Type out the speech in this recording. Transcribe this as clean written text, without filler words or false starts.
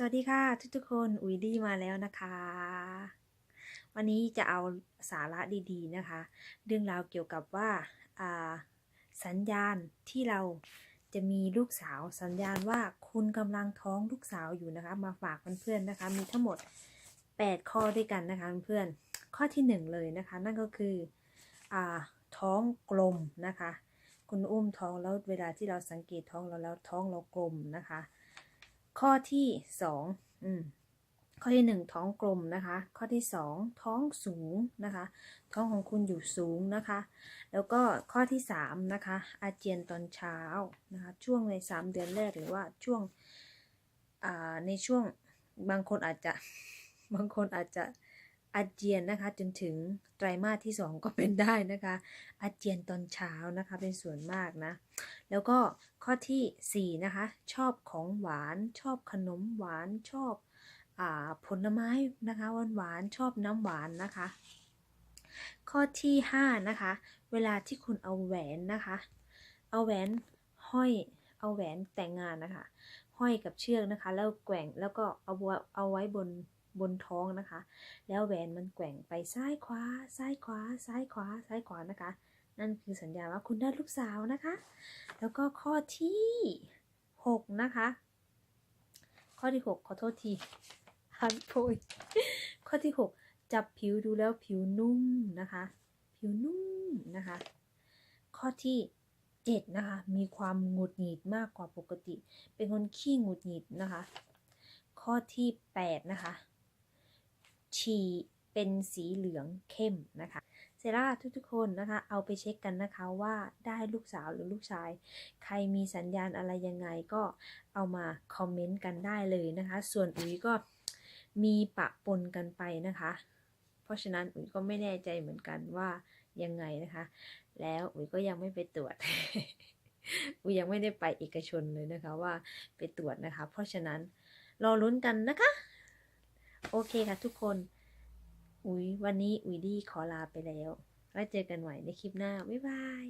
วัสดีค่ะทุกคนอุ๋ยดีมาแล้วนะคะ วันนี้จะเอาสาระดีๆนะคะเรื่องราวเกี่ยวกับว่าสัญญาณที่เราจะมีลูกสาวสัญญาณว่าคุณกำลังท้องลูกสาวอยู่นะคะมาฝากเพื่อนๆนะคะมีทั้งหมด8ข้อด้วยกันนะคะเพื่อนข้อที่1เลยนะคะนั่นก็คือท้องกลมนะคะคุณอุ้มท้องแล้วเวลาที่เราสังเกตท้องเราแล้วท้องเรากลมนะคะข้อที่2ข้อที่1ท้องกลมนะคะข้อที่2ท้องสูงนะคะท้องของคุณอยู่สูงนะคะแล้วก็ข้อที่3นะคะอาเจียนตอนเช้านะคะช่วงใน3เดือนแรกหรือว่าช่วงในช่วงบางคนอาจจะอาเจียนนะคะจนถึงไตรมาสที่2ก็เป็นได้นะคะอาเจียนตอนเช้านะคะเป็นส่วนมากนะแล้วก็ข้อที่4นะคะชอบของหวานชอบขนมหวานชอบผลไม้นะคะหวานชอบน้ำหวานนะคะข้อที่5นะคะเวลาที่คุณเอาแหวนนะคะเอาแหวนห้อยเอาแหวนแต่งงานนะคะห้อยกับเชือกนะคะแล้วแกว่งแล้วก็เอาไว้บนท้องนะคะแล้วแหวนมันแกว่งไปซ้ายขวาซ้ายขวาซ้ายขวาซ้ายขวานะคะนั่นคือสัญญาณว่าคุณได้ลูกสาวนะคะแล้วก็ข้อที่6นะคะข้อที่6ขอโทษทีฮันโพยข้อที่6จับผิวดูแล้วผิวนุ่มนะคะผิวนุ่มนะคะข้อที่7นะคะมีความหงุดหงิดมากกว่าปกติเป็นคนขี้หงุดหงิดนะคะข้อที่8นะคะฉี่เป็นสีเหลืองเข้มนะคะเซราทุกคนนะคะเอาไปเช็คกันนะคะว่าได้ลูกสาวหรือลูกชายใครมีสัญญาณอะไรยังไงก็เอามาคอมเมนต์กันได้เลยนะคะส่วนอุ๋ยก็มีปะปนกันไปนะคะเพราะฉะนั้นอุ๋ยก็ไม่แน่ใจเหมือนกันว่ายังไงนะคะแล้วอุ๋ยก็ยังไม่ไปตรวจ อุ๋ยยังไม่ได้ไปเอกชนเลยนะคะว่าไปตรวจนะคะเพราะฉะนั้นรอลุ้นกันนะคะโอเคค่ะทุกคนวันนี้อุ๋ยดีขอลาไปแล้วเจอกันใหม่ในคลิปหน้าบ๊ายบาย